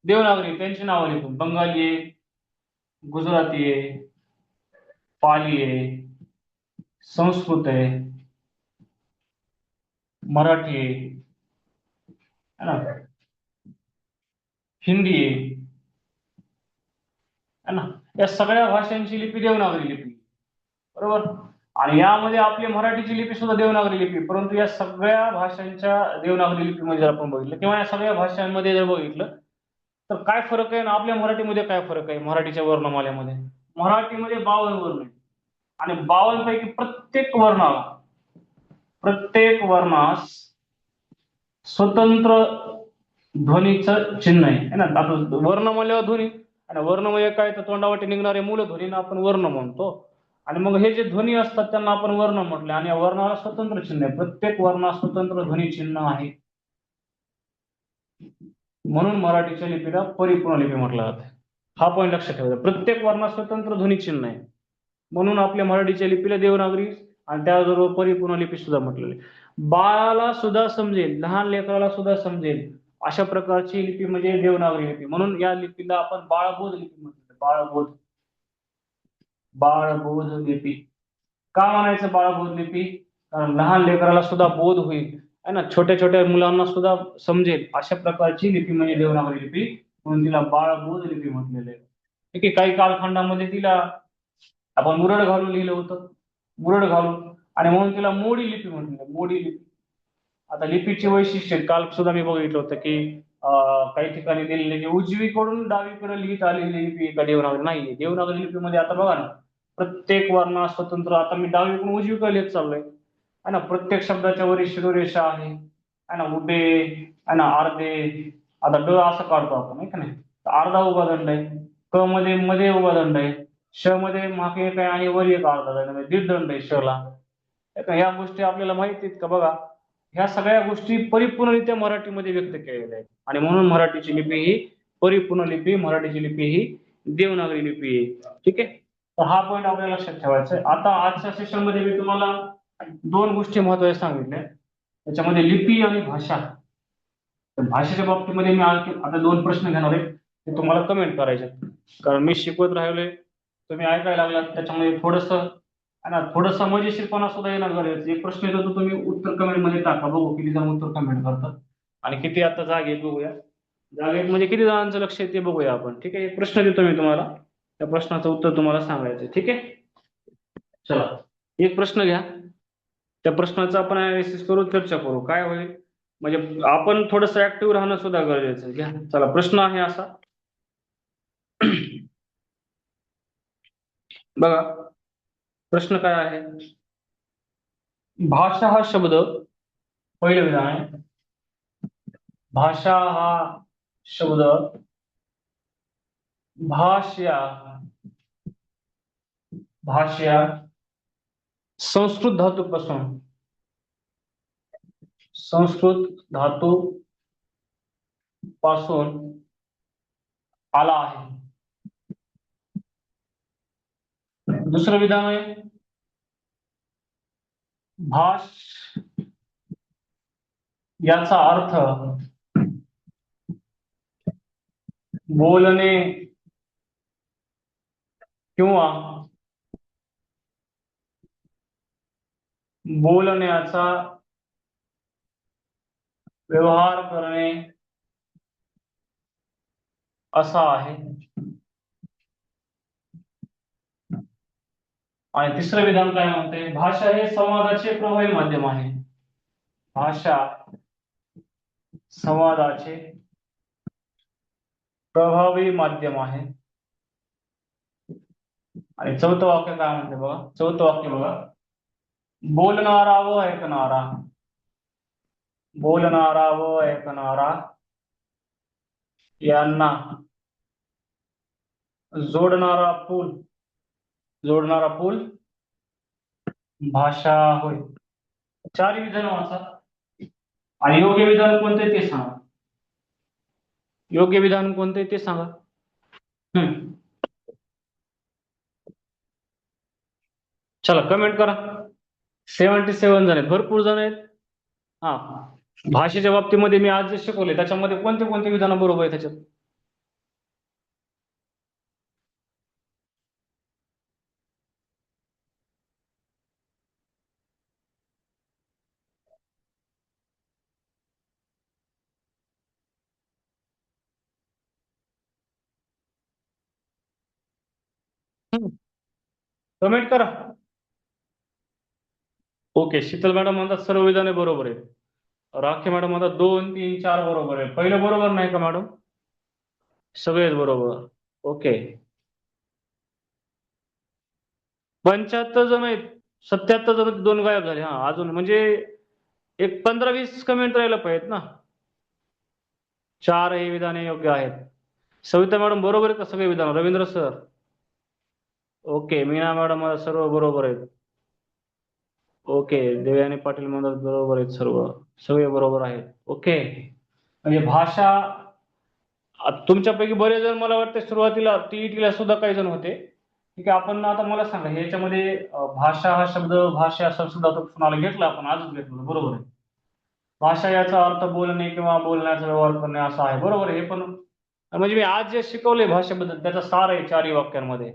Speaker 1: देवनागरी त्यांची नावं लिहितो. बंगाली आहे, गुजराती आहे, पाली आहे, संस्कृत आहे, मराठी आहे ना, हिंदी आहे ना. या सगळ्या भाषांची लिपी देवनागरी लिपी, बरोबर. आणि यामध्ये आपली मराठीची लिपी सुद्धा देवनागरी लिपी, परंतु या सगळ्या भाषांच्या देवनागरी लिपीमध्ये जर आपण बघितलं किंवा या सगळ्या भाषांमध्ये जर बघितलं तर काय फरक आहे ना आपल्या मराठीमध्ये काय फरक आहे मराठीच्या वर्णमालेमध्ये. मराठीमध्ये 52 वर्ण आहे आणि 52 पैकी प्रत्येक वर्णास स्वतंत्र ध्वनीचं चिन्ह आहे ना. आता वर्ण म्हणल्यावर ध्वनी, आणि वर्ण म्हणजे काय तर तोंडावाटे निघणारे मूलध्वनींना आपण वर्ण म्हणतो. आणि मग हे जे ध्वनी असतात त्यांना आपण वर्ण म्हटले, आणि या वर्णाला स्वतंत्र चिन्ह आहे. प्रत्येक वर्णास स्वतंत्र ध्वनी चिन्ह आहे, म्हणून मराठीच्या लिपीला परिपूर्ण लिपी म्हटलं जातं. हा पॉईंट लक्षात ठेवायचा. प्रत्येक वर्णास स्वतंत्र ध्वनी चिन्ह आहे, म्हणून आपल्या मराठीच्या लिपीला देवनागरी आणि त्याचबरोबर परिपूर्ण लिपी सुद्धा म्हटलेली. बाळाला सुद्धा समजेल, लहान लेकराला सुद्धा समजेल अशा प्रकारची लिपी म्हणजे देवनागरी लिपी, म्हणून या लिपीला आपण बाळबोध लिपी म्हणतो. बाळबोध लिपी का म्हणायचं बाळबोध लिपी? कारण लहान लेकराला सुद्धा बोध होईल है ना, छोट्या छोट्या मुलांना सुद्धा समजेल अशा प्रकारची लिपी म्हणजे देवनागरी लिपी, म्हणून तिला बाळबोध लिपी म्हटलेलं आहे. ठीक आहे. काही कालखंडामध्ये तिला आपण मुरड घालून लिहिलं होतं, मुरड घालून, आणि म्हणून तिला मोडी लिपी म्हटलं, मोडी लिपी. आता लिपीची वैशिष्ट्य काल सुद्धा मी बघितलं होतं की काही ठिकाणी दिलेले की उजवीकडून डावीकडे लिहित आलेली लिपी एका देवनागरी नाहीये. देवनागरी लिपीमध्ये आता बघा ना, प्रत्येक वर्णा स्वतंत्र. आता मी डावीकडून उजवीकडे लिहित चाललोय है ना, प्रत्येक शब्दाच्या वरी शिरोरेषा आहे है ना, उभे है ना, अर्धे. आता ड असं काढतो आपण है का नाही, तर अर्धा उभा दंड आहे. क मध्ये मध्ये उभा दंड आहे. श मध्ये मागे एक आहे आणि वर एक अर्धा दंड, म्हणजे दीड दंड आहे श ला. ह्या गोष्टी आपल्याला माहिती आहेत का बघा. ह्या सगळ्या गोष्टी परिपूर्णरित्या मराठीमध्ये व्यक्त केलेल्या आहेत, आणि म्हणून मराठीची लिपी ही परिपूर्ण लिपी, मराठीची लिपी ही देवनागरी लिपी आहे. ठीक आहे. तर हा पॉईंट आपल्याला लक्षात ठेवायचा आहे. आता आजच्या सेशन मध्ये मी तुम्हाला दोन गोष्टी महत्त्वाच्या सांगितल्या, त्याच्यामध्ये लिपी आणि भाषा. तर भाषेच्या बाबतीमध्ये मी आता दोन प्रश्न घेणार आहे, ते तुम्हाला कमेंट करायचे आहेत. कारण मी शिकवत राहिले, तुम्ही ऐकायला लागलात, त्याच्यामध्ये थोडंसं मजेशीरपणा सुद्धा येणार गरजेचं. एक प्रश्न येतो तो तुम्ही उत्तर कमेंट मध्ये टाका, बघू किती जण उत्तर कमेंट करतात आणि किती आता जागेत बघूया. जागेत म्हणजे किती जणांचं लक्ष आहे ते बघूया आपण. ठीक आहे. एक प्रश्न देतो मी तुम्हाला, त्या प्रश्नाचं उत्तर तुम्हाला सांगायचं. ठीक आहे. चला, एक प्रश्न घ्या, त्या प्रश्नाचं आपण अनालिसिस करू, चर्चा करू, काय होईल म्हणजे आपण थोडंसं ऍक्टिव्ह राहणं सुद्धा गरजेचं आहे. घ्या, चला, प्रश्न आहे असा. बघा, प्रश्न काय आहे. भाषा हा शब्द, पहिलं विधान आहे, भाषा हा शब्द भाष्या भाष्या संस्कृत धातूपासून संस्कृत धातू पासून आला आहे. दुसरं विधान आहे, भाष याचा अर्थ बोलणे किंवा बोलण्याचा व्यवहार करणे असा आहे. आणि तिसरं विधान काय म्हणते, भाषा हे संवादाचे प्रभावी माध्यम आहे. भाषा संवादाचे प्रभावी माध्यम आहे. आणि चौथं वाक्य काय म्हणते बघा, चौथं वाक्य बघा, बोलणारा व ऐकणारा, बोलणारा व ऐकणारा यांना जोडणारा पूल, जोडणारा पूल भाषा होय. चारही विधान वाचा आणि योग्य विधान कोणते ते सांगा. योग्य विधान कोणते ते सांगा. हम्म. चला कमेंट करा. 77 जण आहेत, भरपूर जण आहेत. हा, भाषेच्या बाबतीमध्ये मी आज जे शिकवले त्याच्यामध्ये कोणते कोणते विधान बरोबर आहे त्याच्यात. कमेंट करा. ओके, शीतल मॅडम म्हणतात सर्व विधाने बरोबर आहेत. राखे मॅडम म्हणतात 2, 3, 4 बरोबर आहे. पहिलं बरोबर नाही का मॅडम? सगळेच बरोबर. ओके, 75 जण आहेत. 77 जण, 2 गायब झाले. हा, अजून म्हणजे एक 15-20 कमेंट राहिला पाहिजेत ना. 4 हे विधाने योग्य आहेत. सविता मॅडम बरोबर आहे का सगळे विधान? Ravindra sir okay, Meena madam म्हणतात सर्व बरोबर आहेत. ओके, देवयानी पाटील म्हणतात बरोबर आहेत सर्व, सगळे बरोबर आहेत. ओके, म्हणजे भाषा तुमच्यापैकी बरेच जण मला वाटतं सुरुवातीला टीईटीला सुद्धा काही जण होते. ठीक आहे, आपण आता मला सांगा ह्याच्यामध्ये भाषा हा शब्द, भाषा हा शब्द आता कुणाला घेतला, आपण आजच घेतलं बरोबर आहे. भाषा याचा अर्थ बोलणे किंवा बोलण्याचा व्यवहार करणे असा आहे, बरोबर आहे. हे पण म्हणजे मी आज जे शिकवले भाषेबद्दल त्याचा सार आहे 4ही वाक्यांमध्ये.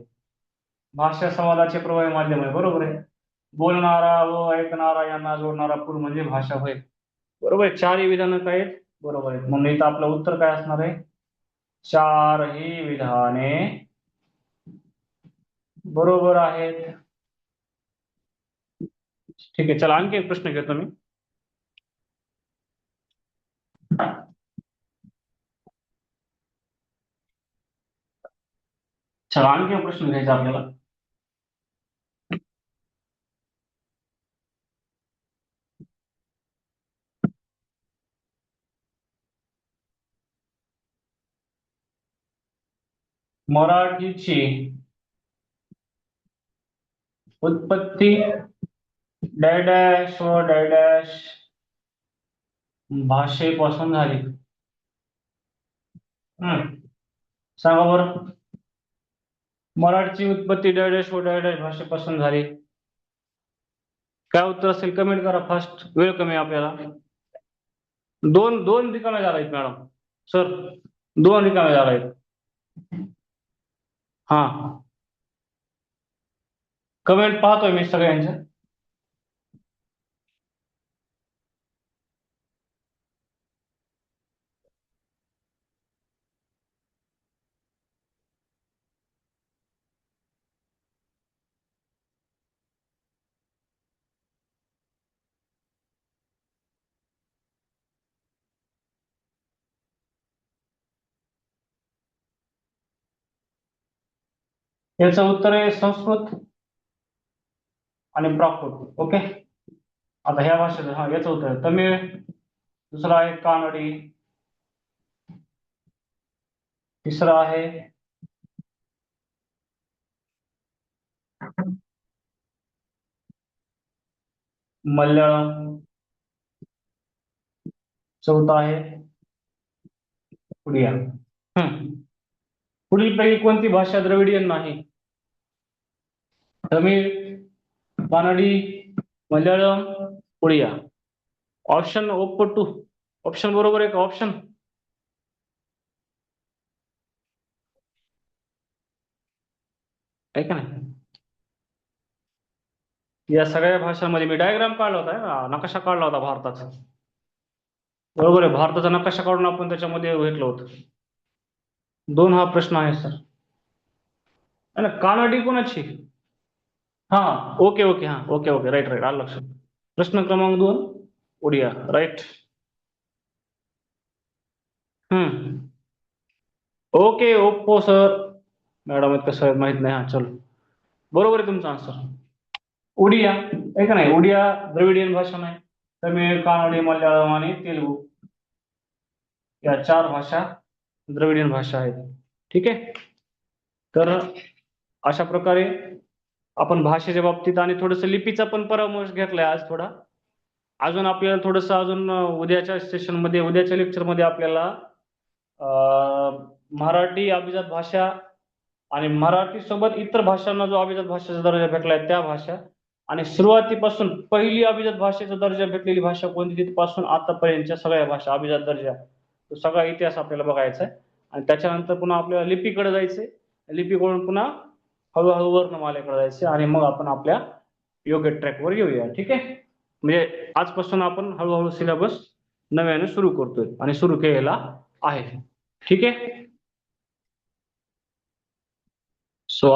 Speaker 1: भाषा संवादाचे प्रभावी माध्यम आहे, बरोबर आहे. बोलणारा व ऐकणारा यांना जोडणारा पूल म्हणजे भाषा होय. बरोबर आहे, 4ही विधानं काय आहेत? बरोबर आहेत. म्हणून इथं आपलं उत्तर काय असणार आहे? 4ही विधाने बरोबर आहेत. ठीक आहे, चला आणखी एक प्रश्न घेतो मी. चला आणखी एक प्रश्न घ्यायचा आपल्याला. मराठीची उत्पत्ती डॅश व डॅश भाषेपासून झाली. सांगा बरं. मराठीची उत्पत्ती डॅश व डॅश भाषेपासून झाली. काय उत्तर असेल कमेंट करा फास्ट, वेळ कमी आहे आपल्याला. दोन दोन रिकाम्या जागा आहेत मॅडम. सर, 2 रिकाम्या जागा आहेत. हा, कमेंट पाहतोय मी सगळ्यांच्या. याचं उत्तर आहे संस्कृत आणि प्राकृत. ओके, आता ह्या भाषेचं, हा याचं उत्तर आहे तमिळ. दुसरा आहे कानडी. तिसरा आहे मल्याळम. चौथा आहे उडिया. पुढीलपैकी कोणती भाषा द्रविडियन नाही? Tamil, Kanadi, Malayalam, Odia. Option open two. Option बरोबर आहे का? ऑप्शन आहे का नाही? या सगळ्या भाषांमध्ये मी डायग्राम काढला होता, नकाशा काढला होता भारताचा. बरोबर आहे, भारताचा नकाशा काढून आपण त्याच्यामध्ये घेतलं होतं. 2 हा प्रश्न आहे सर. ना कानडी कोणाची? हा, ओके ओके, हा ओके ओके, राईट राईट, आलं लक्षात. प्रश्न क्रमांक 2 उडिया, राईट. हम्म ओके, ओप्पो सर. मॅडम आहेत कसं आहेत माहित नाही. हा चलो, बरोबर आहे तुमचा आन्सर. ओडिया आहे का नाही? ओडिया द्रविडियन भाषा नाही. तमिळ, कानडी, मल्याळम आणि तेलुगू या चार भाषा द्रविडियन भाषा आहेत. ठीक आहे. तर अशा प्रकारे आपण भाषेच्या बाबतीत आणि थोडस लिपीचा पण परामर्श घेतलाय आज थोडा. अजून आपल्याला थोडस अजून उद्याच्या सेशन मध्ये, उद्याच्या लेक्चर मध्ये आपल्याला मराठी अभिजात भाषा आणि मराठी सोबत इतर भाषांना जो अभिजात भाषेचा दर्जा भेटलाय त्या भाषा, आणि सुरुवातीपासून पहिली अभिजात भाषेचा दर्जा भेटलेली भाषा कोणती तिथपासून आतापर्यंतच्या सगळ्या भाषा अभिजात दर्जा, तो सगळा इतिहास आपल्याला बघायचा आहे. आणि त्याच्यानंतर पुन्हा आपल्याला लिपीकडे जायचंय. लिपीकडून पुन्हा हळूहळू वर्णमालेकडे जायचे आणि मग आपण आपल्या योग्य ट्रॅकवर येऊया. ठीक आहे. म्हणजे आजपासून आपण हळूहळू सिलेबस नव्याने सुरू करतोय आणि सुरू केलेला आहे. ठीक आहे.